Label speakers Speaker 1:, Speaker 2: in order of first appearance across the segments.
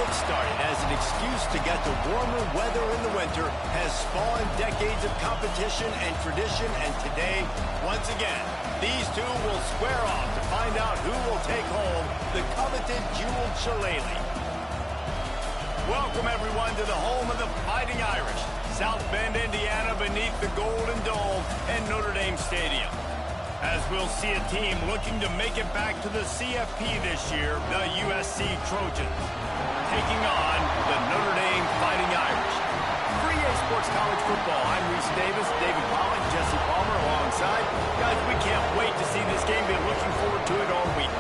Speaker 1: kick-started as an excuse to get to warmer weather in the winter has spawned decades of competition and tradition, and today, once again, these two will square off to find out who will take home the coveted jeweled Shilaleigh. Welcome, everyone, to the home of the Fighting Irish, South Bend, Indiana, beneath the Golden Dome and Notre Dame Stadium. As we'll see a team looking to make it back to the CFP this year, the USC Trojans, taking on the Notre Dame Fighting Irish. For EA Sports College Football, I'm Reese Davis, David Pollock, Jesse Palmer alongside. Guys, we can't wait to see this game. Been looking forward to it all week.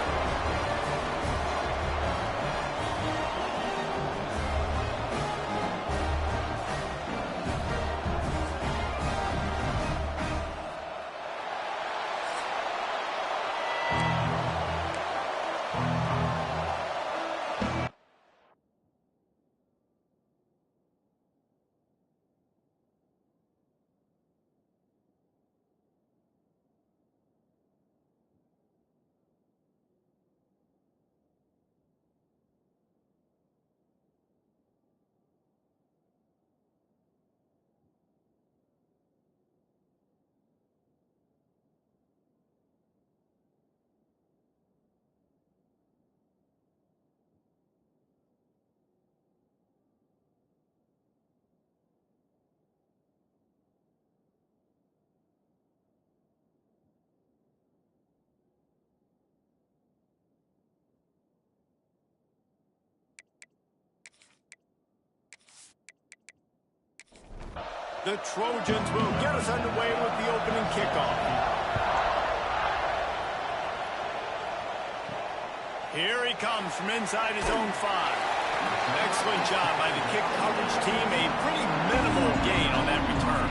Speaker 1: The Trojans will get us underway with the opening kickoff. Here he comes from inside his own 5. Excellent job by the kick coverage team. A pretty minimal gain on that return.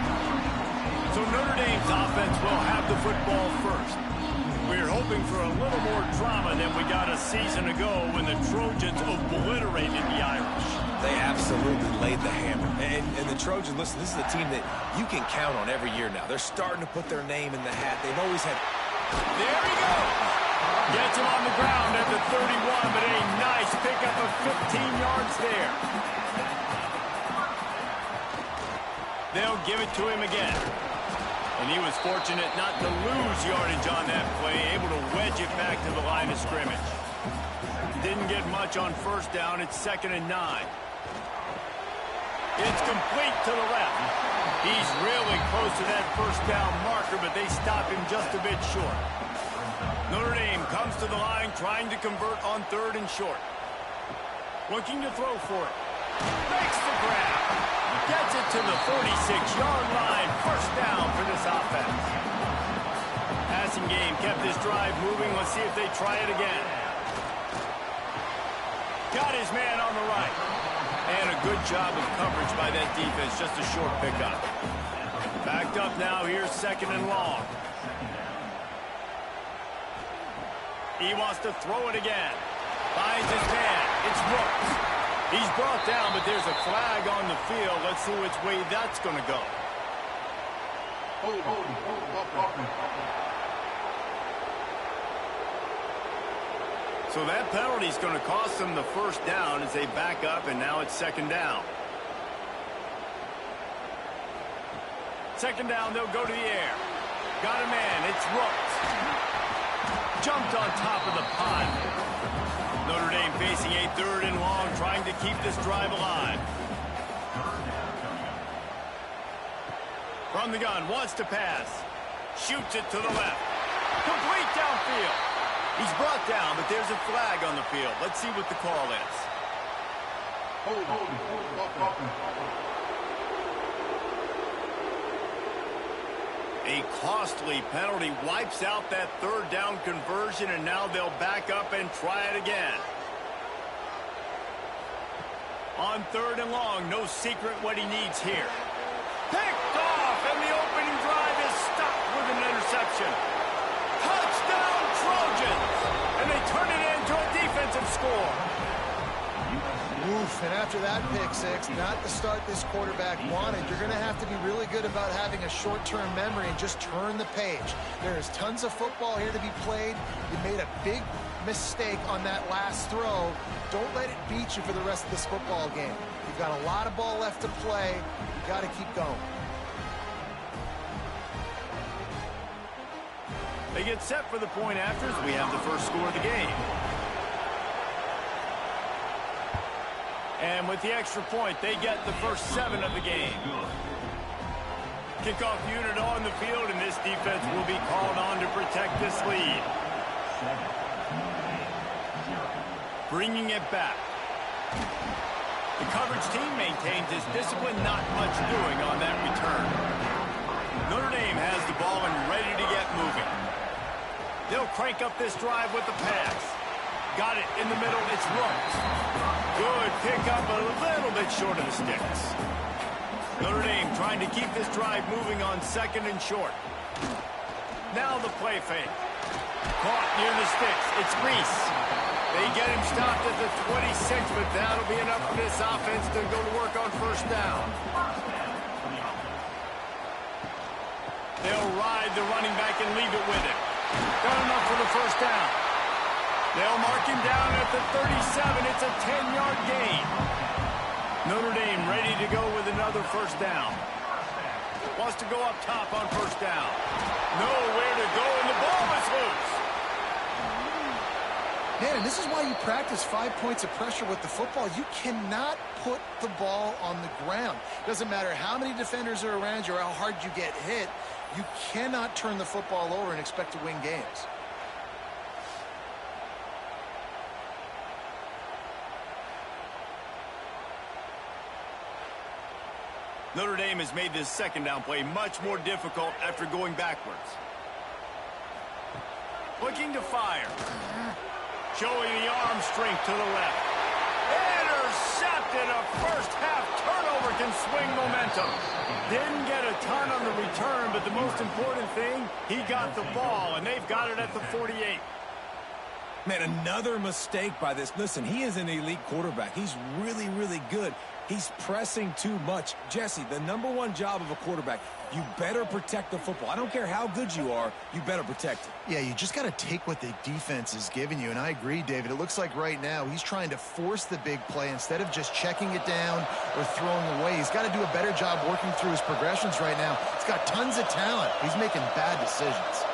Speaker 1: So Notre Dame's offense will have the football first. We're hoping for a little more drama than we got a season ago when the Trojans obliterated the Irish.
Speaker 2: They absolutely laid the hammer. And the Trojans, listen, this is a team that you can count on every year now. They're starting to put their name in the hat. They've always had...
Speaker 1: There he goes! Gets him on the ground at the 31, but a nice pickup of 15 yards there. They'll give it to him again. And he was fortunate not to lose yardage on that play, able to wedge it back to the line of scrimmage. Didn't get much on first down. It's 2nd and 9. It's complete to the left. He's really close to that first down marker, but they stop him just a bit short. Notre Dame comes to the line trying to convert on 3rd and short. Looking to throw for it. Makes the grab. Gets it to the 46-yard line. First down for this offense. Passing game kept this drive moving. Let's see if they try it again. Got his man on the right. And a good job of coverage by that defense. Just a short pickup. Backed up now. Here's 2nd and long. He wants to throw it again. Finds his man. It's Brooks. He's brought down, but there's a flag on the field. Let's see which way that's going to go. So that penalty is going to cost them the first down as they back up, and now it's 2nd down. 2nd down, they'll go to the air. Got a man, it's Brooks. Jumped on top of the pile. Notre Dame facing a 3rd and long, trying to keep this drive alive. From the gun, wants to pass. Shoots it to the left. Complete downfield. He's brought down, but there's a flag on the field. Let's see what the call is. A costly penalty wipes out that 3rd down conversion, and now they'll back up and try it again. On 3rd and long, no secret what he needs here. Picked off, and the opening drive is stopped with an interception. Touchdown, Trojans! And they turn it into a defensive score.
Speaker 2: Oof.
Speaker 3: And after that pick six, not the start this quarterback wanted. You're going to have to be really good about having a short-term memory and just turn the page. There's tons of football here to be played. You made a big mistake on that last throw. Don't let it beat you for the rest of this football game. You've got a lot of ball left to play. You got to keep going.
Speaker 1: They get set for the point after as we have the first score of the game. And with the extra point, they get the first 7 of the game. Kickoff unit on the field, and this defense will be called on to protect this lead. Bringing it back. The coverage team maintains its discipline, not much doing on that return. Notre Dame has the ball and ready to get moving. They'll crank up this drive with the pass. Got it in the middle, it's Rooks. Good pickup, a little bit short of the sticks. Notre Dame trying to keep this drive moving on 2nd and short. Now the play fake. Caught near the sticks, it's Reese. They get him stopped at the 26, but that'll be enough for this offense to go to work on first down. They'll ride the running back and leave it with him. Got enough for the first down. They'll mark him down at the 37. It's a 10-yard gain. Notre Dame ready to go with another first down. Wants to go up top on first down. Nowhere to go, and the ball is loose.
Speaker 3: Man, and this is why you practice 5 points of pressure with the football. You cannot put the ball on the ground. Doesn't matter how many defenders are around you or how hard you get hit. You cannot turn the football over and expect to win games.
Speaker 1: Notre Dame has made this second down play much more difficult after going backwards. Looking to fire. Showing the arm strength to the left. Intercepted. A first half turnover can swing momentum. Didn't get a ton on the return, but the most important thing, he got the ball, and they've got it at the 48.
Speaker 2: Man, another mistake by this. Listen, he is an elite quarterback. He's really, really good. He's pressing too much. Jesse, the #1 job of a quarterback, you better protect the football. I don't care how good you are, you better protect it.
Speaker 3: Yeah, you just got to take what the defense is giving you, and I agree, David. It looks like right now he's trying to force the big play instead of just checking it down or throwing away. He's got to do a better job working through his progressions right now. He's got tons of talent. He's making bad decisions.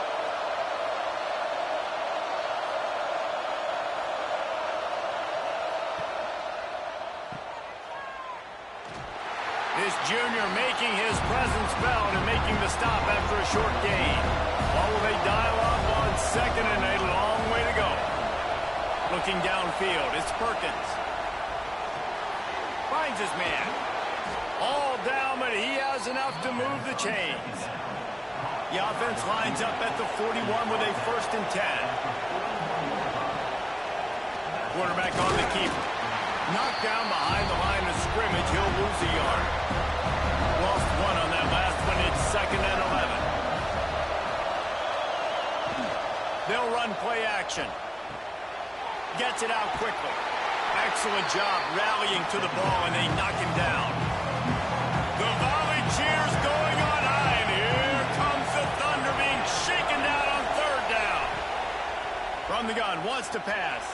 Speaker 1: This junior making his presence felt and making the stop after a short gain. What will they dial up on 2nd and a long way to go? Looking downfield, it's Perkins. Finds his man. All down, but he has enough to move the chains. The offense lines up at the 41 with a 1st and 10. Quarterback on the keeper. Knocked down behind the line of scrimmage. He'll lose a yard. Lost 1 on that last one. It's 2nd and 11. They'll run play action. Gets it out quickly. Excellent job rallying to the ball, and they knock him down. The volley cheers going on high, and here comes the Thunder being shaken down on 3rd down. From the gun, wants to pass.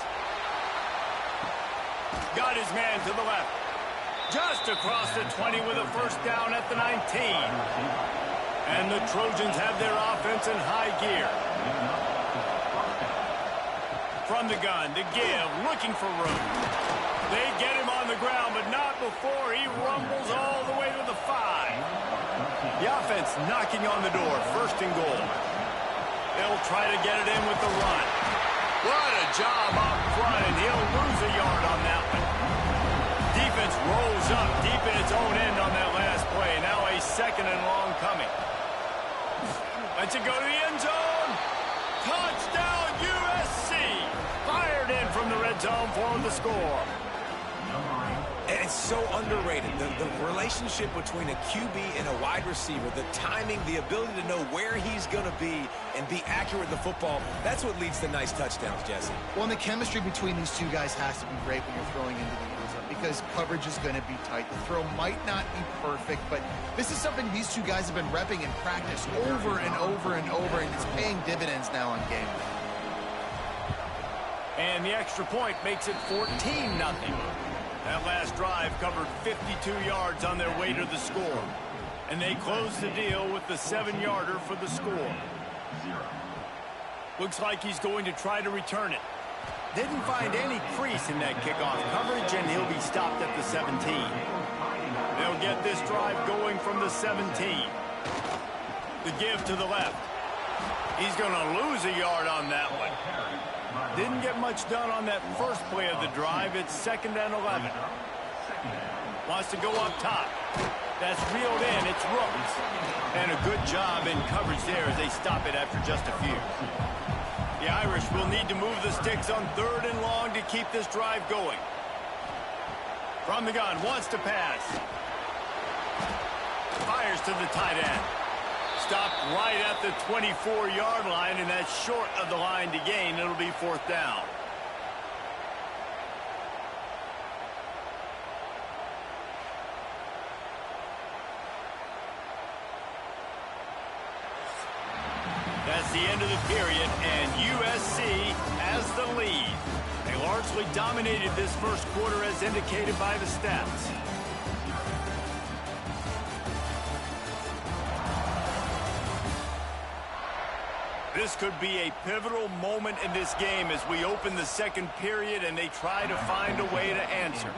Speaker 1: Got his man to the left. Just across the 20 with a first down at the 19. And the Trojans have their offense in high gear. From the gun to give, looking for room. They get him on the ground, but not before he rumbles all the way to the 5. The offense knocking on the door, 1st and goal. They'll try to get it in with the run. What a job up front, and he'll lose a yard on that one. Defense rolls up deep in its own end on that last play. Now a 2nd and long coming. Lets it go to the end zone. Touchdown, USC. Fired in from the red zone for the score.
Speaker 2: And it's so underrated. The relationship between a QB and a wide receiver, the timing, the ability to know where he's going to be and be accurate with the football, that's what leads to nice touchdowns, Jesse.
Speaker 3: Well, and the chemistry between these two guys has to be great when you're throwing into the end zone, because coverage is going to be tight. The throw might not be perfect, but this is something these two guys have been repping in practice over and over and over, and it's paying dividends now on game day.
Speaker 1: And the extra point makes it 14-0. That last drive covered 52 yards on their way to the score. And they close the deal with the 7-yarder for the score. Looks like he's going to try to return it. Didn't find any crease in that kickoff coverage, and he'll be stopped at the 17. They'll get this drive going from the 17. The give to the left. He's going to lose a yard on that one. Didn't get much done on that first play of the drive. It's 2nd and 11. Wants to go up top. That's reeled in. It's Rhodes. And a good job in coverage there as they stop it after just a few. The Irish will need to move the sticks on 3rd and long to keep this drive going. From the gun, wants to pass. Fires to the tight end. Stopped right at the 24-yard line, and that's short of the line to gain. It'll be 4th down. That's the end of the period, and USC has the lead. They largely dominated this first quarter as indicated by the stats. This could be a pivotal moment in this game as we open the second period and they try to find a way to answer.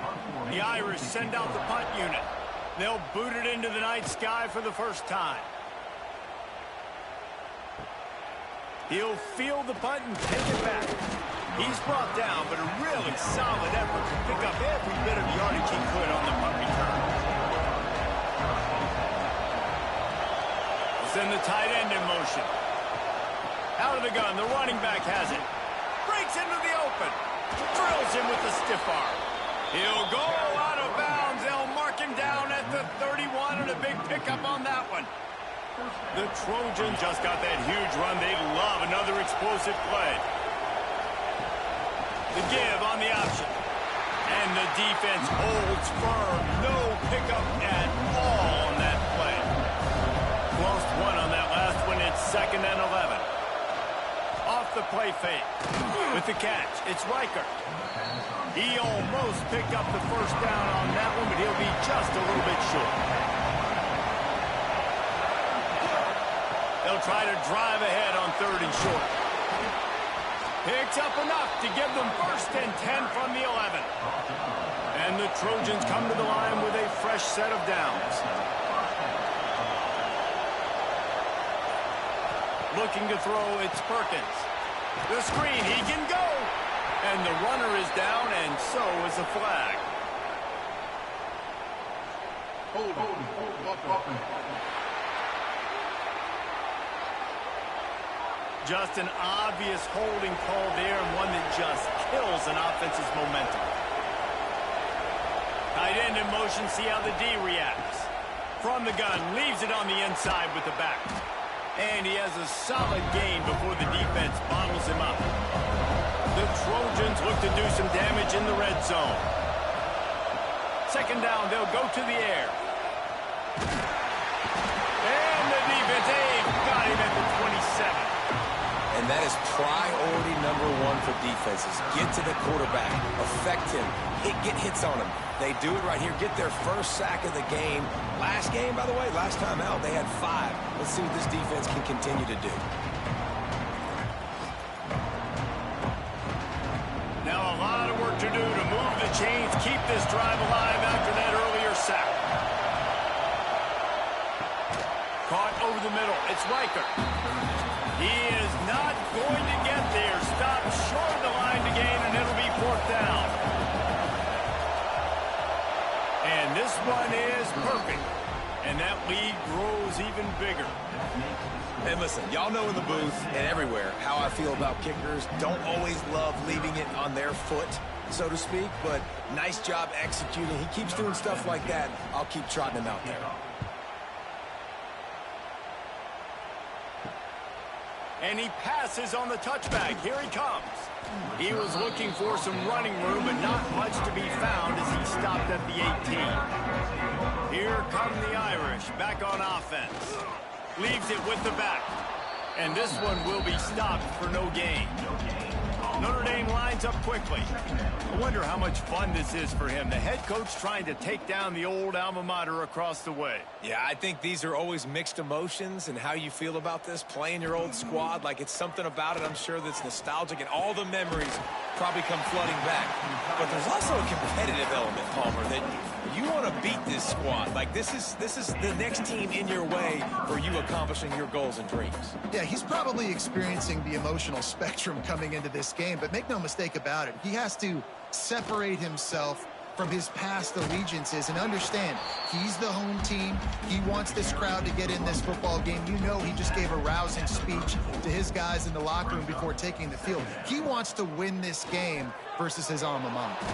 Speaker 1: The Irish send out the punt unit. They'll boot it into the night sky for the first time. He'll field the punt and take it back. He's brought down, but a really solid effort to pick up every bit of yardage he could on the punt return. We'll send the tight end in motion. Out of the gun, the running back has it. Breaks into the open. Drills him with the stiff arm. He'll go out of bounds. They'll mark him down at the 31 and a big pickup on that one. The Trojans just got that huge run. They love another explosive play. The give on the option. And the defense holds firm. No pickup at all on that play. Lost one on that last one. It's 2nd and 11. Off the play fake. With the catch, it's Riker. He almost picked up the first down on that one, but he'll be just a little bit short. They'll try to drive ahead on 3rd and short. Picks up enough to give them 1st and 10 from the 11. And the Trojans come to the line with a fresh set of downs. Looking to throw, it's Perkins. The screen, he can go. And the runner is down, and so is a flag. Hold. Just an obvious holding call there, and one that just kills an offense's momentum. Tight end in motion, see how the D reacts. From the gun, leaves it on the inside with the back. And he has a solid gain before the defense bottles him up. The Trojans look to do some damage in the red zone. 2nd down, they'll go to the air. And the defense, got him at the 27.
Speaker 2: And that is priority #1 for defenses. Get to the quarterback. Affect him. Get hits on him. They do it right here. Get their first sack of the game. Last game, by the way, last time out, they had 5. Let's see what this defense can continue to do.
Speaker 1: Now a lot of work to do to move the chains, keep this drive alive after that earlier sack. Caught over the middle. It's Riker. He is not going to get there. Stopped short of the line to gain, and it'll be 4th down. And this one is perfect. And that lead grows even bigger.
Speaker 2: And listen, y'all know in the booth and everywhere how I feel about kickers. Don't always love leaving it on their foot, so to speak, but nice job executing. He keeps doing stuff like that. I'll keep trotting him out there.
Speaker 1: And he passes on the touchback. Here he comes. He was looking for some running room, but not much to be found as he stopped at the 18. Here come the Irish back on offense. Leaves it with the back. And this one will be stopped for no gain. Notre Dame lines up quickly. I wonder how much fun this is for him. The head coach trying to take down the old alma mater across the way.
Speaker 2: Yeah, I think these are always mixed emotions and how you feel about this, playing your old squad. Like, it's something about it, I'm sure, that's nostalgic, and all the memories probably come flooding back. But there's also a competitive element, Palmer, that you want to beat this squad. Like, this is the next team in your way for you accomplishing your goals and dreams.
Speaker 3: Yeah, he's probably experiencing the emotional spectrum coming into this game, but make no mistake about it. He has to separate himself from his past allegiances and understand he's the home team. He wants this crowd to get in this football game. You know, he just gave a rousing speech to his guys in the locker room before taking the field. He wants to win this game versus his alma mater.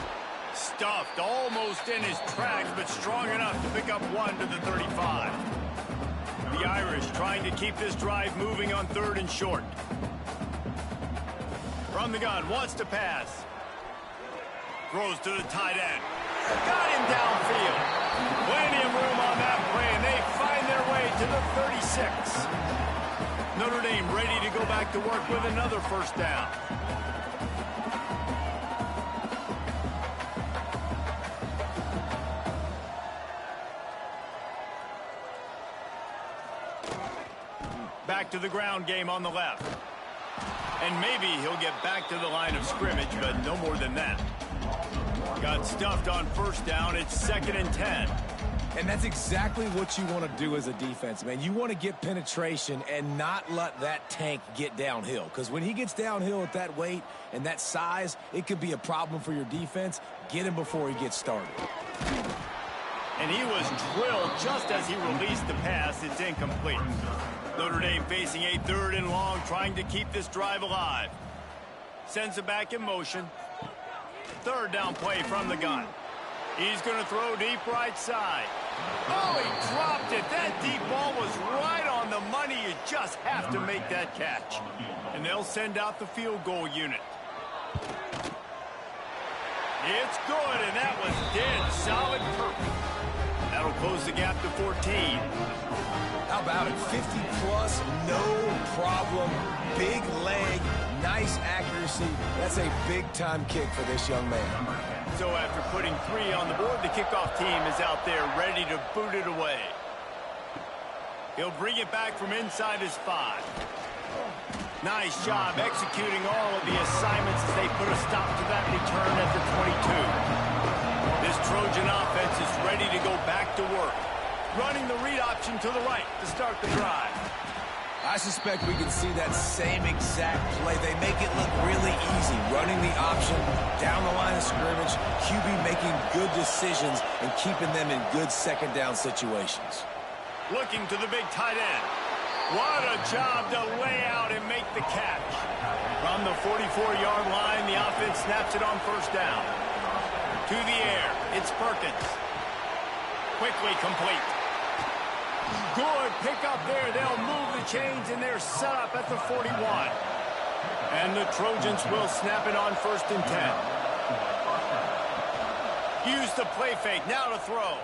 Speaker 1: Stuffed almost in his tracks, but strong enough to pick up one to the 35. The Irish trying to keep this drive moving on 3rd and short. From the gun, wants to pass. Throws to the tight end. Got him downfield. Plenty of room on that play, and they find their way to the 36. Notre Dame ready to go back to work with another first down. Back to the ground game on the left. And maybe he'll get back to the line of scrimmage, but no more than that. Got stuffed on first down. It's 2nd and 10.
Speaker 2: And that's exactly what you want to do as a defense, man. You want to get penetration and not let that tank get downhill. Because when he gets downhill at that weight and that size, it could be a problem for your defense. Get him before he gets started.
Speaker 1: And he was drilled just as he released the pass. It's incomplete. Notre Dame facing a 3rd and long, trying to keep this drive alive. Sends it back in motion. 3rd down play from the gun. He's going to throw deep right side. Oh, he dropped it. That deep ball was right on the money. You just have to make that catch. And they'll send out the field goal unit. It's good, and that was dead solid perfect. That'll close the gap to 14.
Speaker 2: How about it? 50-plus, no problem. Big leg, nice accuracy. That's a big-time kick for this young man.
Speaker 1: So after putting 3 on the board, the kickoff team is out there ready to boot it away. He'll bring it back from inside his 5. Nice job executing all of the assignments as they put a stop to that return at the 22. This Trojan offense is ready to go back to work. Running the read option to the right to start the drive.
Speaker 2: I suspect we can see that same exact play. They make it look really easy. Running the option down the line of scrimmage. QB making good decisions and keeping them in good 2nd down situations.
Speaker 1: Looking to the big tight end. What a job to lay out and make the catch. From the 44-yard line, the offense snaps it on 1st down. To the air, it's Perkins. Quickly complete. Good pickup there. They'll move the chains, and they're set up at the 41. And the Trojans will snap it on 1st and 10. Use the play fake. Now to throw.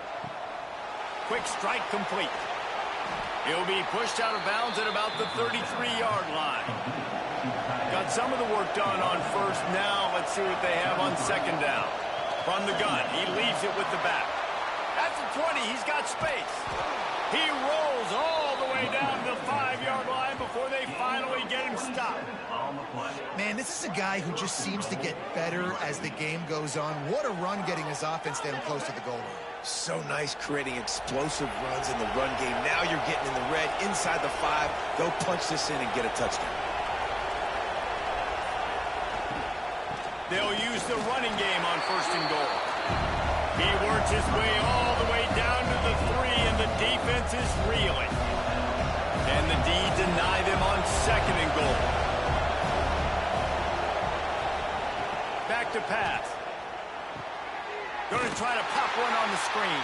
Speaker 1: Quick strike complete. He'll be pushed out of bounds at about the 33-yard line. Got some of the work done on 1st. Now let's see what they have on 2nd down. From the gun, he leaves it with the back. At the 20, he's got space. He rolls all the way down to the 5-yard line before they finally get him stopped.
Speaker 3: Man, this is a guy who just seems to get better as the game goes on. What a run getting his offense down close to the goal line.
Speaker 2: So nice creating explosive runs in the run game. Now you're getting in the red inside the 5. Go punch this in and get a touchdown.
Speaker 1: They'll use the running game on 1st and goal. He works his way all the way down to the 3, and the defense is reeling. And the D deny them on 2nd and goal. Back to pass. Going to try to pop one on the screen.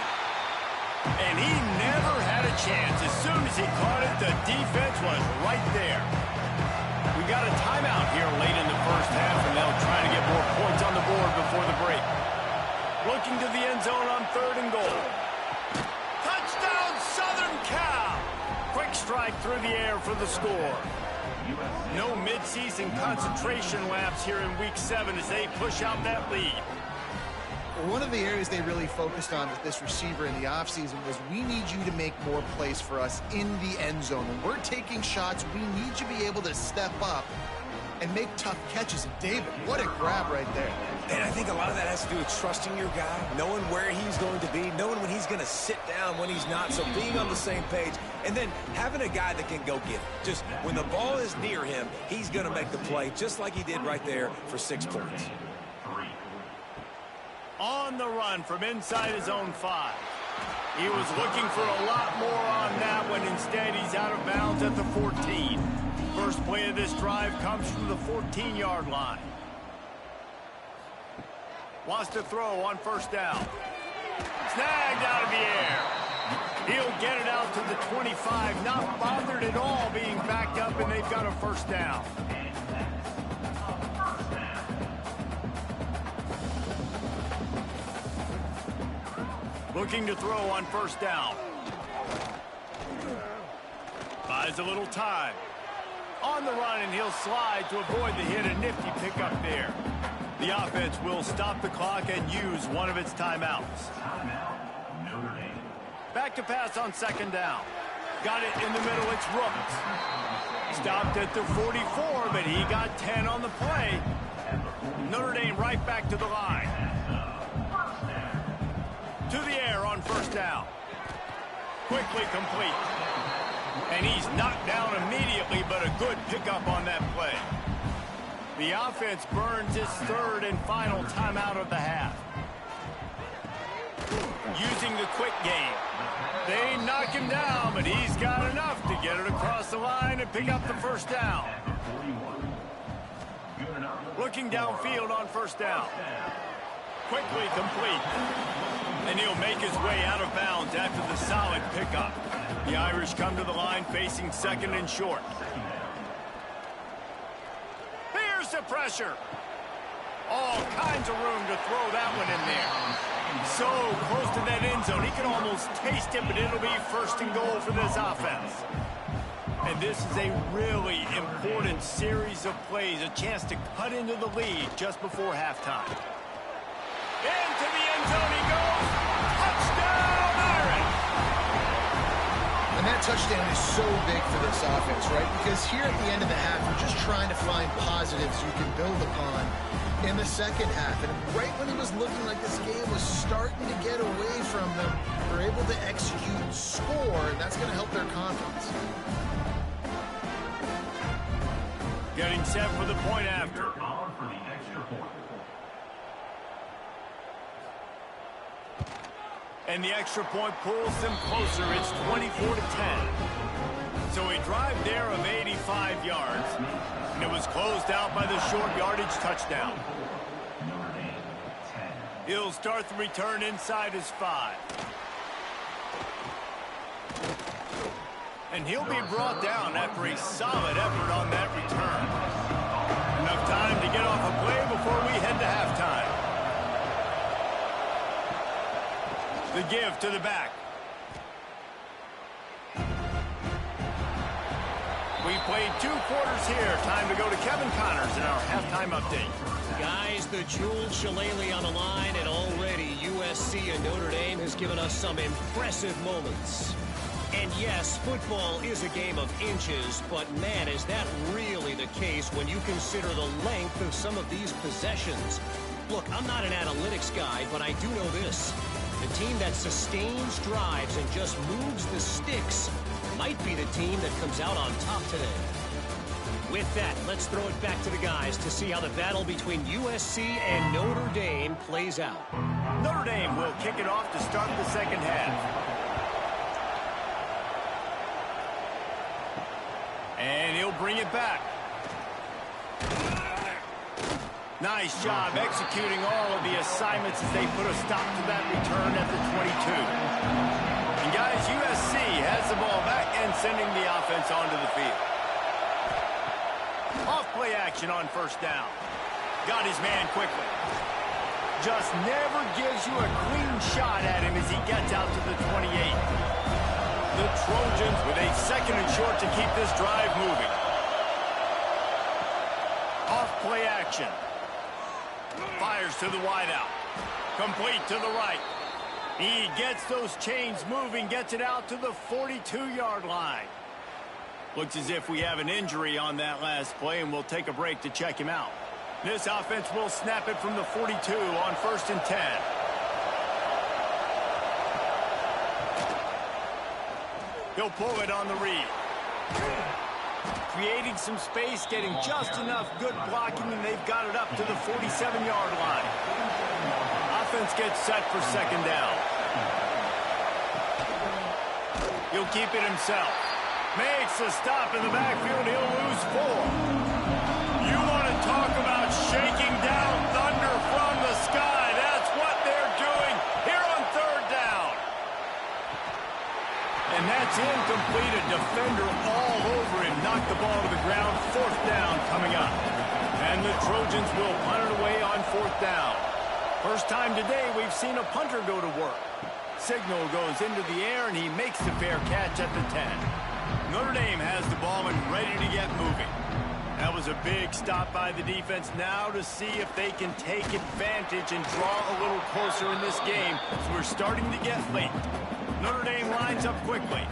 Speaker 1: And he never had a chance. As soon as he caught it, the defense was right there. We got a timeout here late in the 1st half, and they'll through the air for the score. No midseason concentration laps here in Week 7 as they push out that lead.
Speaker 3: One of the areas they really focused on with this receiver in the offseason was we need you to make more plays for us in the end zone. When we're taking shots, we need you to be able to step up and make tough catches. And David, what a grab right there.
Speaker 2: And I think a lot of that has to do with trusting your guy, knowing where he's going to be, knowing when he's going to sit down, when he's not, so being on the same page, and then having a guy that can go get it. Just when the ball is near him, he's going to make the play, just like he did right there for 6 points.
Speaker 1: On the run from inside his own 5. He was looking for a lot more on that one. Instead, he's out of bounds at the 14. First play of this drive comes from the 14-yard line. Wants to throw on first down. Snagged out of the air. He'll get it out to the 25. Not bothered at all being backed up, and they've got a first down. Looking to throw on first down. Buys a little time. On the run, and he'll slide to avoid the hit. A nifty pickup there. The offense will stop the clock and use one of its timeouts. Back to pass on second down. Got it in the middle. It's Rooks. Stopped at the 44, but he got 10 on the play. Notre Dame right back to the line. To the air on first down. Quickly complete. And he's knocked down immediately, but a good pickup on that play. The offense burns its third and final timeout of the half. Using the quick game. They knock him down, but he's got enough to get it across the line and pick up the first down. Looking downfield on first down. Quickly complete. And he'll make his way out of bounds after the solid pickup. The Irish come to the line facing second and short. Here's the pressure. All kinds of room to throw that one in there. So close to that end zone, he can almost taste it, but it'll be first and goal for this offense. And this is a really important series of plays, a chance to cut into the lead just before halftime. Into the end zone he goes. Touchdown, Irish!
Speaker 3: And that touchdown is so big for this offense, right? Because here at the end of the half, we're just trying to find positives you can build upon in the second half. And right when it was looking like this game was starting to get away from them, they're able to execute and score, and that's going to help their confidence.
Speaker 1: Getting set for the point after. And the extra point pulls them closer. It's 24-10. So a drive there of 85 yards. And it was closed out by the short yardage touchdown. He'll start the return inside his 5. And he'll be brought down after a solid effort on that return. Enough time to get off a play before we head to halftime. The give to the back. We played 2 quarters here. Time to go to Kevin Connors in our halftime update.
Speaker 4: Guys, the jeweled Shilaleigh on the line, and already USC and Notre Dame has given us some impressive moments. And yes, football is a game of inches, but man, is that really the case when you consider the length of some of these possessions. Look, I'm not an analytics guy, but I do know this. The team that sustains drives and just moves the sticks might be the team that comes out on top today. With that, let's throw it back to the guys to see how the battle between USC and Notre Dame plays out.
Speaker 1: Notre Dame will kick it off to start the second half. And he'll bring it back. Nice job executing all of the assignments as they put a stop to that return at the 22. And guys, USC has the ball back and sending the offense onto the field. Off play action on first down. Got his man quickly. Just never gives you a clean shot at him as he gets out to the 28. The Trojans with a 2nd and short to keep this drive moving. Off play action. Fires to the wideout. Complete to the right. He gets those chains moving, gets it out to the 42-yard line. Looks as if we have an injury on that last play, and we'll take a break to check him out. This offense will snap it from the 42 on 1st and 10. He'll pull it on the read. Creating some space, getting just enough good blocking, and they've got it up to the 47-yard line. Offense gets set for 2nd down. He'll keep it himself. Makes a stop in the backfield. He'll lose 4. You want to talk about shaking down thunder from the sky. That's what they're doing here on 3rd down. And that's incomplete. A defender all over him. Knocked the ball to the ground. 4th down coming up. And the Trojans will punt it away on 4th down. First time today we've seen a punter go to work. Signal goes into the air, and he makes the fair catch at the 10. Notre Dame has the ball and ready to get moving. That was a big stop by the defense. Now to see if they can take advantage and draw a little closer in this game, as we're starting to get late. Notre Dame lines up quickly.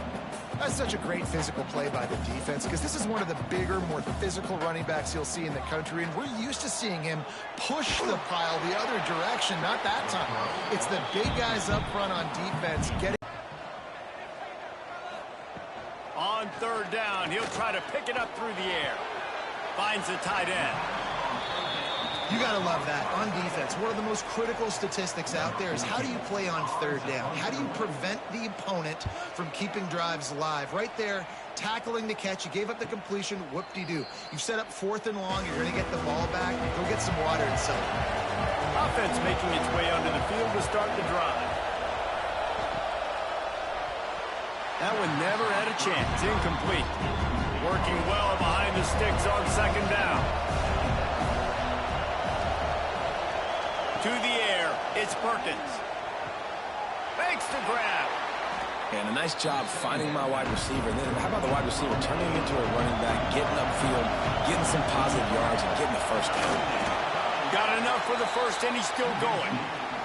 Speaker 3: That's such a great physical play by the defense, because this is one of the bigger, more physical running backs you'll see in the country, and we're used to seeing him push the pile the other direction. Not that time. It's the big guys up front on defense getting...
Speaker 1: On 3rd down, he'll try to pick it up through the air. Finds the tight end.
Speaker 3: You gotta love that. On defense, one of the most critical statistics out there is how do you play on 3rd down? How do you prevent the opponent from keeping drives alive? Right there, tackling the catch. You gave up the completion. Whoop-de-doo. You've set up 4th and long. You're going to get the ball back. Go get some water and sell it.
Speaker 1: Offense making its way onto the field to start the drive. That one never had a chance. Incomplete. Working well behind the sticks on 2nd down. To the air, it's Perkins. Makes the grab.
Speaker 2: And a nice job finding my wide receiver. And then how about the wide receiver turning into a running back, getting upfield, getting some positive yards, and getting the 1st down.
Speaker 1: Got enough for the 1st, and he's still going.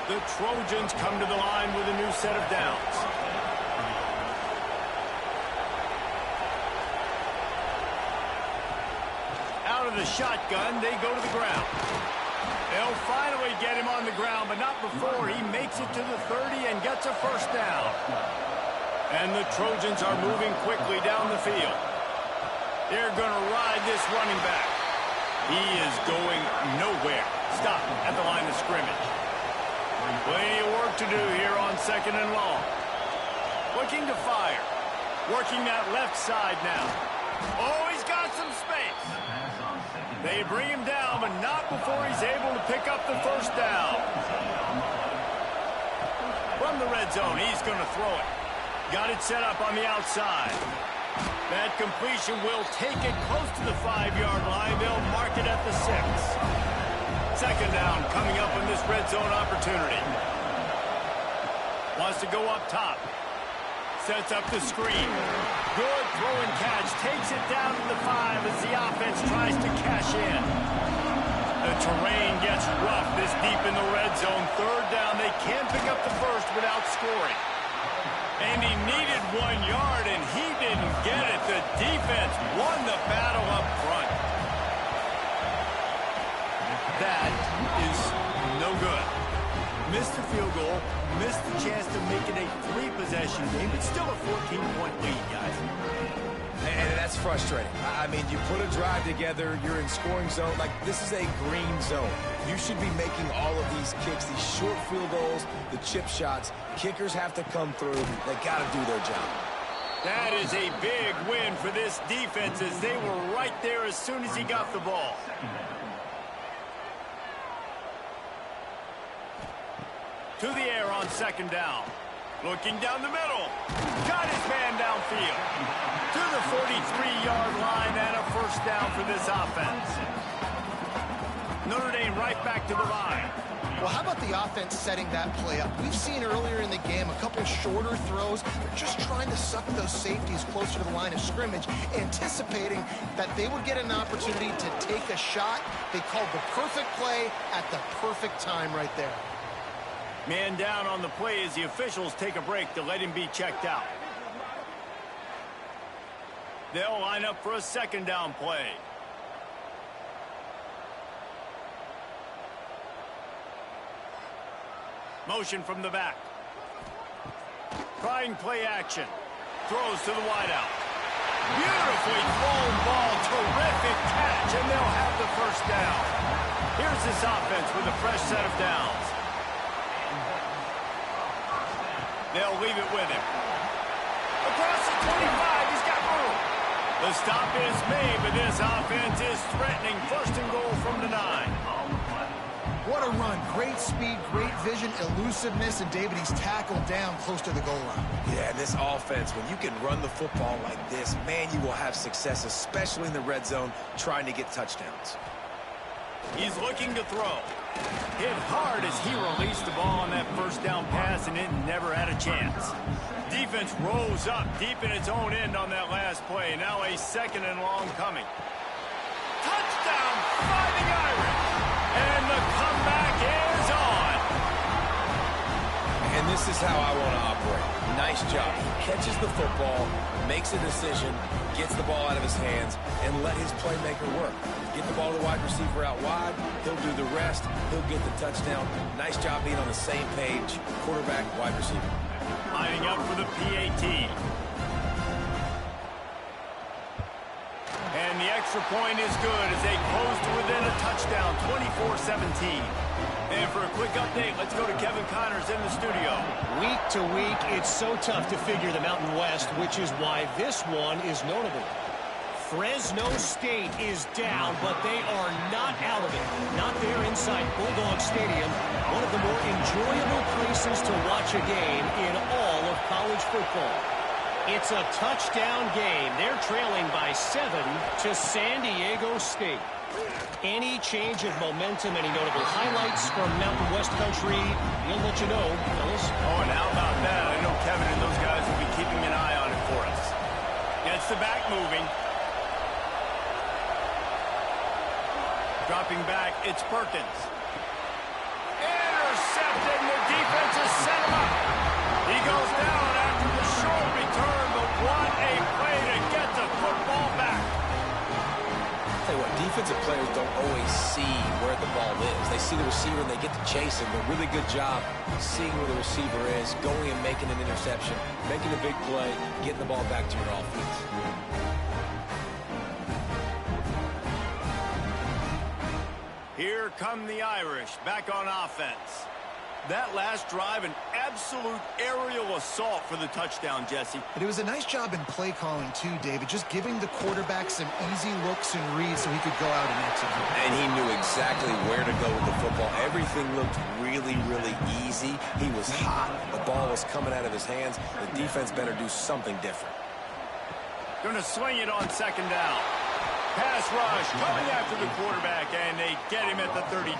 Speaker 1: The Trojans come to the line with a new set of downs. Out of the shotgun, they go to the ground. They'll finally get him on the ground, but not before he makes it to the 30 and gets a 1st down. And the Trojans are moving quickly down the field. They're going to ride this running back. He is going nowhere. Stop at the line of scrimmage. Plenty of work to do here on 2nd and long. Looking to fire. Working that left side now. Oh, he's got some space. They bring him down, but not before he's able to pick up the 1st down. From the red zone, he's going to throw it. Got it set up on the outside. That completion will take it close to the 5-yard line. They'll mark it at the 6. 2nd down coming up in this red zone opportunity. Wants to go up top. Sets up the screen. Good throw and catch. Takes it down to the 5 as the offense tries to cash in. The terrain gets rough this deep in the red zone. 3rd down. They can't pick up the 1st without scoring. And he needed 1 yard, and he didn't get it. The defense won the battle up front. That is no good. Missed the field goal, missed the chance to make it a 3-possession game. It's still a 14-point lead, guys.
Speaker 2: And that's frustrating. I mean, you put a drive together, you're in scoring zone. Like, this is a green zone. You should be making all of these kicks, these short field goals, the chip shots. Kickers have to come through. They got to do their job.
Speaker 1: That is a big win for this defense, as they were right there as soon as he got the ball. To the air on 2nd down. Looking down the middle. Got his man downfield. To the 43-yard line and a 1st down for this offense. Notre Dame right back to the line.
Speaker 3: Well, how about the offense setting that play up? We've seen earlier in the game a couple shorter throws. They're just trying to suck those safeties closer to the line of scrimmage, anticipating that they would get an opportunity to take a shot. They called the perfect play at the perfect time right there.
Speaker 1: Man down on the play as the officials take a break to let him be checked out. They'll line up for a second down play. Motion from the back. Trying play action. Throws to the wideout. Beautifully thrown ball. Terrific catch, and they'll have the first down. Here's this offense with a fresh set of downs. They'll leave it with him. Across the 25, he's got room. The stop is made, but this offense is threatening. First and goal from the 9.
Speaker 3: What a run. Great speed, great vision, elusiveness, and David, he's tackled down close to the goal line.
Speaker 2: Yeah, this offense, when you can run the football like this, man, you will have success, especially in the red zone, trying to get touchdowns.
Speaker 1: He's looking to throw. Hit hard as he released the ball on that first down pass, and it never had a chance. Defense rose up deep in its own end on that last play. Now a second and long coming. Touchdown, Fighting Irish! And the comeback is on.
Speaker 2: And this is how I want to operate. Nice job. He catches the football, makes a decision, gets the ball out of his hands, and let his playmaker work. Get the ball to the wide receiver out wide. He'll do the rest. He'll get the touchdown. Nice job being on the same page. Quarterback, wide receiver.
Speaker 1: Lining up for the PAT. And the extra point is good as they close to within a touchdown, 24-17. And for a quick update, let's go to Kevin Connors in the studio.
Speaker 4: Week to week, it's so tough to figure the Mountain West, which is why this one is notable. Fresno State is down, but they are not out of it. Not there inside Bulldog Stadium, one of the more enjoyable places to watch a game in all of college football. It's a touchdown game. They're trailing by 7 to San Diego State. Any change of momentum, any notable highlights from Mountain West country, we'll let you know, fellas.
Speaker 1: Oh, and how about that? I know Kevin and those guys will be keeping an eye on it for us. Gets the back moving. Dropping back, it's Perkins. Intercepted, and the defense has set him up. He goes down after the short return, but what a play to get the football back.
Speaker 2: Tell you what, defensive players don't always see where the ball is. They see the receiver and they get to chase him. But really good job seeing where the receiver is, going and making an interception, making a big play, getting the ball back to your offense.
Speaker 1: Here come the Irish, back on offense. That last drive, an absolute aerial assault for the touchdown, Jesse.
Speaker 3: And it was a nice job in play calling, too, David, just giving the quarterback some easy looks and reads so he could go out and execute.
Speaker 2: And he knew exactly where to go with the football. Everything looked really, really easy. He was hot. The ball was coming out of his hands. The defense better do something different.
Speaker 1: Going to swing it on second down. Pass rush coming after the quarterback, and they get him at the 32.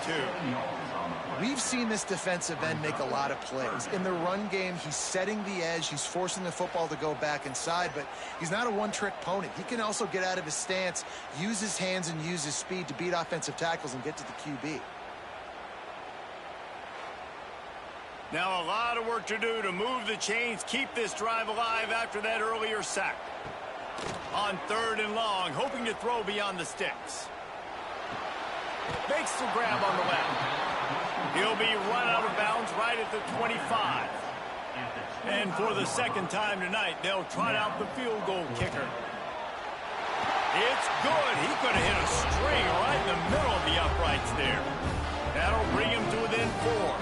Speaker 3: We've seen this defensive end make a lot of plays. In the run game, he's setting the edge. He's forcing the football to go back inside, but he's not a one-trick pony. He can also get out of his stance, use his hands, and use his speed to beat offensive tackles and get to the QB.
Speaker 1: Now a lot of work to do to move the chains, keep this drive alive after that earlier sack. On third and long, hoping to throw beyond the sticks. Makes the grab on the left. He'll be run out of bounds right at the 25. And for the second time tonight, they'll trot out the field goal kicker. It's good. He could have hit a string right in the middle of the uprights there. That'll bring him to within 4.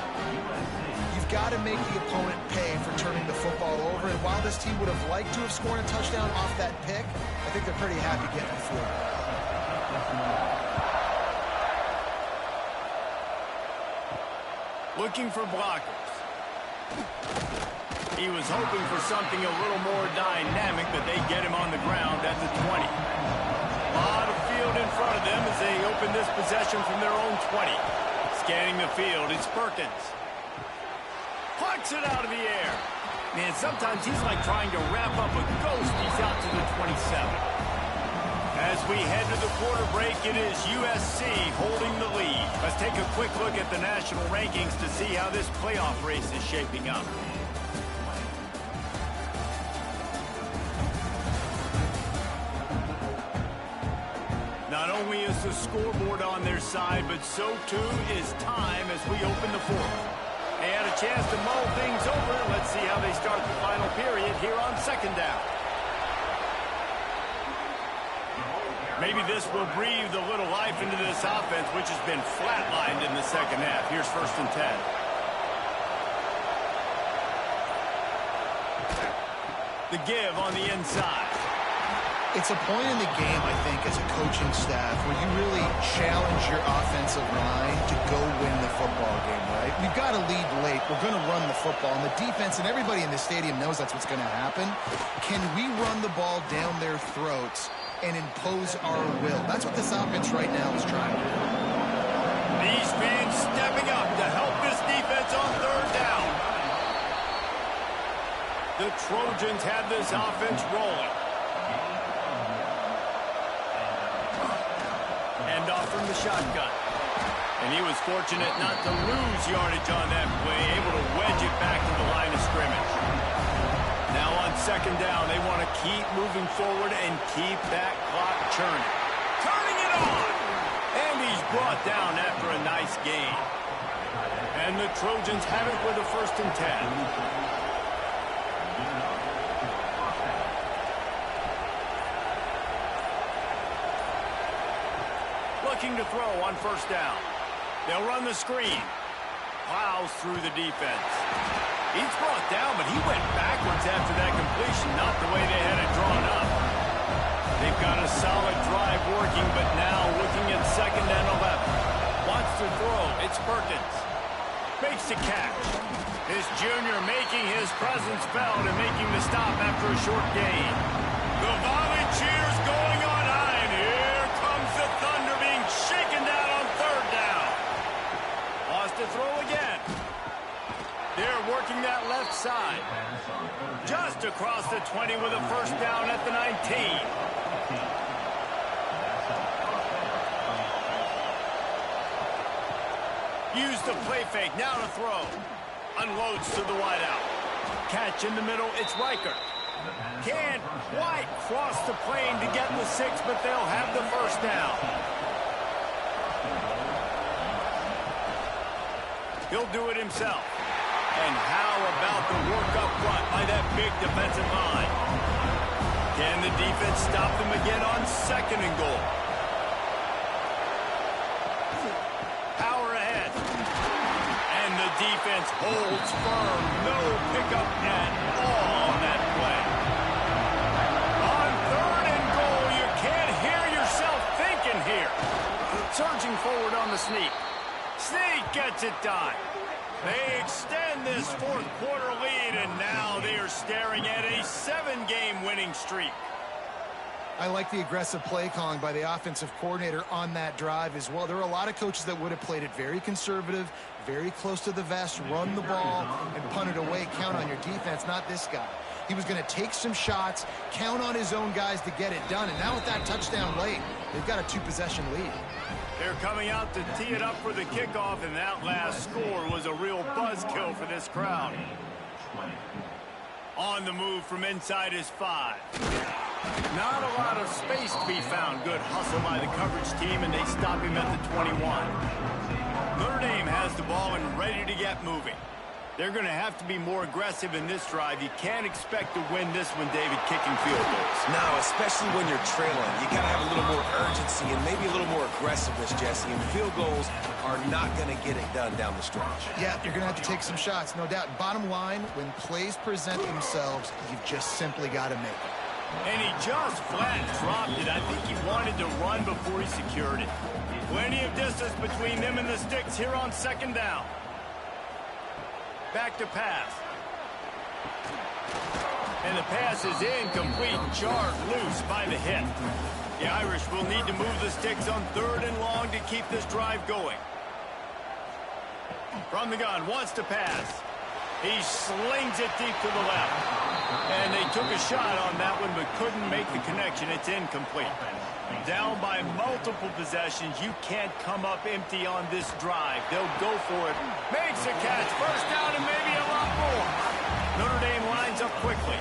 Speaker 3: You've got to make the opponent pay for turning the football over. And while this team would have liked to have scored a touchdown off that pick, I think they're pretty happy getting the field goal.
Speaker 1: Looking for blockers. He was hoping for something a little more dynamic, but they get him on the ground at the 20. A lot of field in in front of them as they open this possession from their own 20. Scanning the field, it's Perkins. Plucks it out of the air. Man, sometimes he's like trying to wrap up a ghost. He's out to the 27. As we head to the quarter break, it is USC holding the lead. Let's take a quick look at the national rankings to see how this playoff race is shaping up. Not only is the scoreboard on their side, but so too is time as we open the fourth. They had a chance to mull things over. Let's see how they start the final period here on second down. Maybe this will breathe a little life into this offense, which has been flatlined in the second half. Here's 1st and 10. The give on the inside.
Speaker 3: It's a point in the game, I think, as a coaching staff, where you really challenge your offensive line to go win the football game, right? We've got to lead late. We're going to run the football. And the defense and everybody in the stadium knows that's what's going to happen. Can we run the ball down their throats and impose our will? That's what this offense right now is trying to do.
Speaker 1: These fans stepping up to help this defense on third down. The Trojans have this offense rolling. Hand off from the shotgun. And he was fortunate not to lose yardage on that play, able to wedge it back to the line of scrimmage. Now on second down, they want to keep moving forward and keep that clock churning. Turning it on! And he's brought down after a nice gain. And the Trojans have it with a 1st and 10. Looking to throw on 1st down. They'll run the screen. Plows through the defense. He's brought down, but he went backwards after that completion, not the way they had it drawn up. They've got a solid drive working, but now looking at 2nd and 11. Wants to throw. It's Perkins. Makes the catch. This junior making his presence felt and making the stop after a short gain. The volley cheers going on high, and here comes the thunder being shaken down on 3rd down. Lost to throw again. They're working that left side. Just across the 20 with a 1st down at the 19. Use the play fake, now to throw. Unloads to the wideout. Catch in the middle, it's Riker. Can't quite cross the plane to get the 6, but they'll have the 1st down. He'll do it himself. And how about the work up front by that big defensive line? Can the defense stop them again on 2nd and goal? Power ahead. And the defense holds firm. No pickup at all on that play. On 3rd and goal, you can't hear yourself thinking here. Surging forward on the sneak. Sneak gets it done. They extend this 4th quarter lead, and now they are staring at a 7-game winning streak.
Speaker 3: I like the aggressive play calling by the offensive coordinator on that drive as well. There are a lot of coaches that would have played it very conservative, very close to the vest, run the ball, and punt it away. Count on your defense, not this guy. He was going to take some shots, count on his own guys to get it done. And now with that touchdown late, they've got a 2-possession lead.
Speaker 1: They're coming out to tee it up for the kickoff, and that last score was a real buzzkill for this crowd. On the move from inside is 5. Not a lot of space to be found. Good hustle by the coverage team, and they stop him at the 21. Notre Dame has the ball and ready to get moving. They're going to have to be more aggressive in this drive. You can't expect to win this one, David, kicking field goals.
Speaker 2: No, especially when you're trailing. You got to have a little more urgency and maybe a little more aggressiveness, Jesse. And field goals are not going to get it done down the stretch.
Speaker 3: Yeah, you're going to have to take some shots, no doubt. Bottom line, when plays present themselves, you've just simply got to make them.
Speaker 1: And he just flat dropped it. I think he wanted to run before he secured it. Plenty of distance between them and the sticks here on 2nd down. Back to pass. And the pass is incomplete, jarred loose by the hit. The Irish will need to move the sticks on 3rd and long to keep this drive going. From the gun, wants to pass. He slings it deep to the left. And they took a shot on that one but couldn't make the connection. It's incomplete. Down by multiple possessions. You can't come up empty on this drive. They'll go for it. Makes a catch. First down and maybe a lot more. Notre Dame lines up quickly.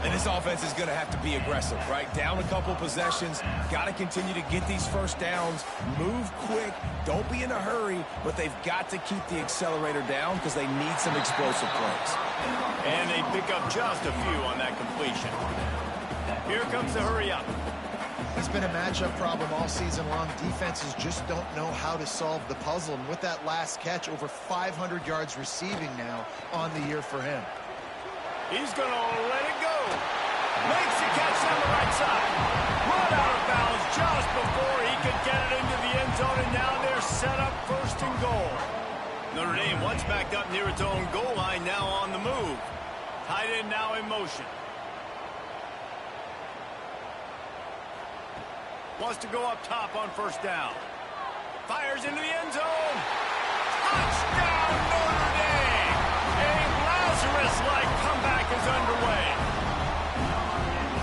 Speaker 2: And this offense is going to have to be aggressive, right? Down a couple possessions. Got to continue to get these first downs. Move quick. Don't be in a hurry. But they've got to keep the accelerator down because they need some explosive plays.
Speaker 1: And they pick up just a few on that completion. Here comes the hurry up.
Speaker 3: It's been a matchup problem all season long. Defenses just don't know how to solve the puzzle. And with that last catch, over 500 yards receiving now on the year for him.
Speaker 1: He's going to let it go. Makes the catch on the right side. Run out of bounds just before he could get it into the end zone, and now they're set up 1st and goal. Notre Dame once backed up near its own goal line, now on the move. Tight end now in motion. Wants to go up top on 1st down. Fires into the end zone. Touchdown, Notre Dame! A Lazarus-like comeback is underway.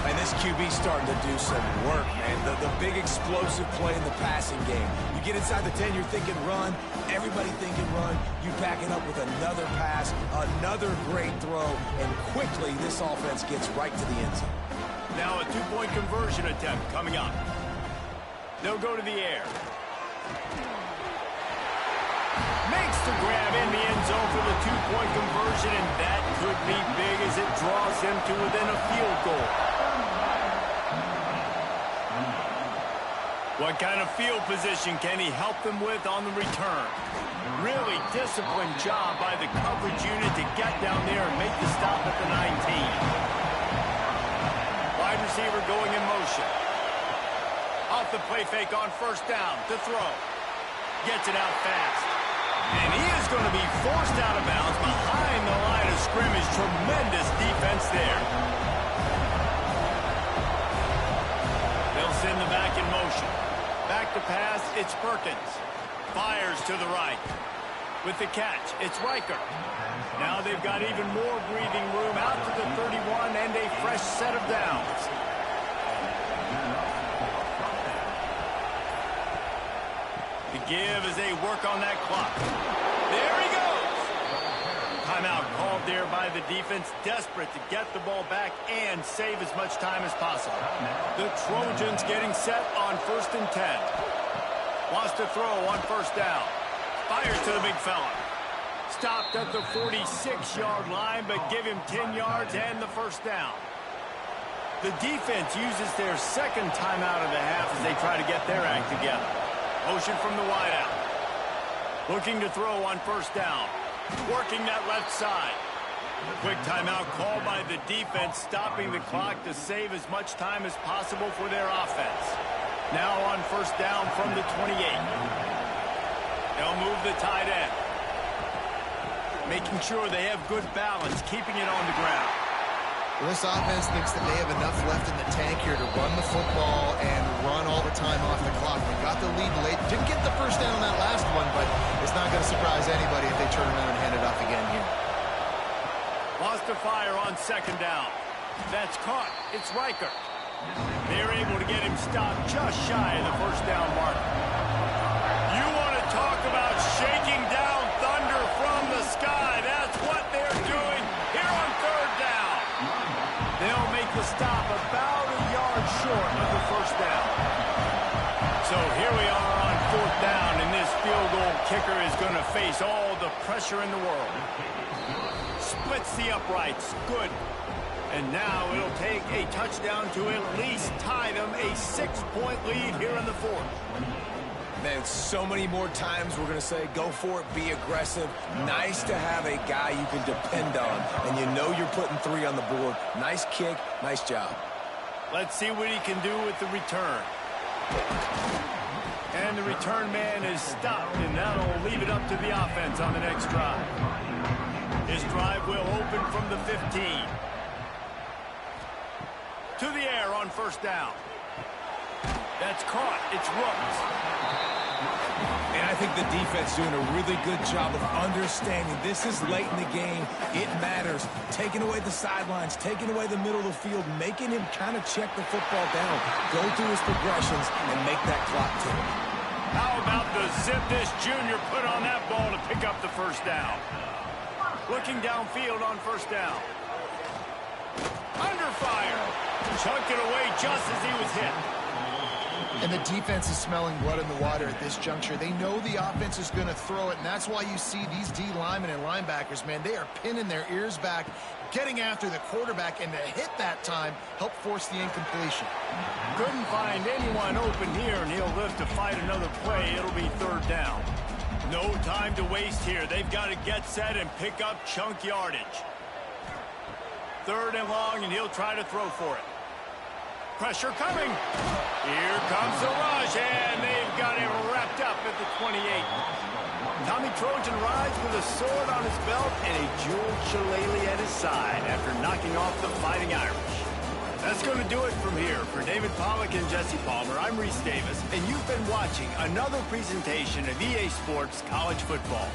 Speaker 2: And this QB's starting to do some work, man. The big explosive play in the passing game. You get inside the 10, you're thinking run. Everybody thinking run. You back it up with another pass, another great throw, and quickly this offense gets right to the end zone.
Speaker 1: Now a 2-point conversion attempt coming up. They'll go to the air. Makes the grab in the end zone for the 2-point conversion, and that could be big as it draws him to within a field goal. What kind of field position can he help them with on the return? Really disciplined job by the coverage unit to get down there and make the stop at the 19. Wide receiver going in motion. Off the play fake on 1st down to throw. Gets it out fast. And he is going to be forced out of bounds behind the line of scrimmage. Tremendous defense there. They'll send the back in motion. Back to pass, it's Perkins. Fires to the right. With the catch, it's Riker. Now they've got even more breathing room out to the 31 and a fresh set of downs. The give as they work on that clock. There he goes. Timeout called there by the defense, desperate to get the ball back and save as much time as possible. The Trojans getting set on 1st and 10. Wants to throw on 1st down. Fires to the big fella. Stopped at the 46-yard line, but give him 10 yards and the 1st down. The defense uses their 2nd timeout of the half as they try to get their act together. Motion from the wideout. Looking to throw on 1st down. Working that left side. Quick timeout called by the defense, stopping the clock to save as much time as possible for their offense. Now on 1st down from the 28. They'll move the tight end. Making sure they have good balance, keeping it on the ground.
Speaker 3: Well, this offense thinks that they have enough left in the tank here to run the football and run all the time off the clock. We got the lead late. Didn't get the 1st down on that last one, but it's not going to surprise anybody if they turn around and hand it off again here.
Speaker 1: Wants to fire on 2nd down. That's caught. It's Riker. They're able to get him stopped just shy of the 1st down mark. You want to talk about shaking down thunder from the sky. That's what they're doing here on 3rd down. They'll make the stop about a yard short of the 1st down. So here we are on 4th down, and this field goal kicker is going to face all the pressure in the world. Splits the uprights. Good. And now it'll take a touchdown to at least tie them a 6-point lead here in the 4th.
Speaker 2: Man, so many more times we're going to say, go for it, be aggressive. Nice to have a guy you can depend on, and you know you're putting 3 on the board. Nice kick, nice job.
Speaker 1: Let's see what he can do with the return. And the return man is stopped, and that'll leave it up to the offense on the next drive. His drive will open from the 15. To the air on 1st down. That's caught. It's Rooks.
Speaker 2: And I think the defense doing a really good job of understanding this is late in the game. It matters. Taking away the sidelines, taking away the middle of the field, making him kind of check the football down, go through his progressions, and make that clock tick.
Speaker 1: How about the zip this junior put on that ball to pick up the first down? Looking downfield on first down. Under fire. Chunked it away just as he was hit.
Speaker 3: And the defense is smelling blood in the water at this juncture. They know the offense is going to throw it, and that's why you see these D linemen and linebackers, man, they are pinning their ears back, getting after the quarterback, and to hit that time, help force the incompletion.
Speaker 1: Couldn't find anyone open here, and he'll live to fight another play. It'll be third down. No time to waste here. They've got to get set and pick up chunk yardage. Third and long, and he'll try to throw for it. Pressure coming. Here comes the rush, and they've got him wrapped up at the 28. Tommy Trojan rides with a sword on his belt and a jeweled shillelagh at his side after knocking off the Fighting Irish. That's going to do it from here. For David Pollack and Jesse Palmer, I'm Reese Davis, and you've been watching another presentation of EA Sports College Football.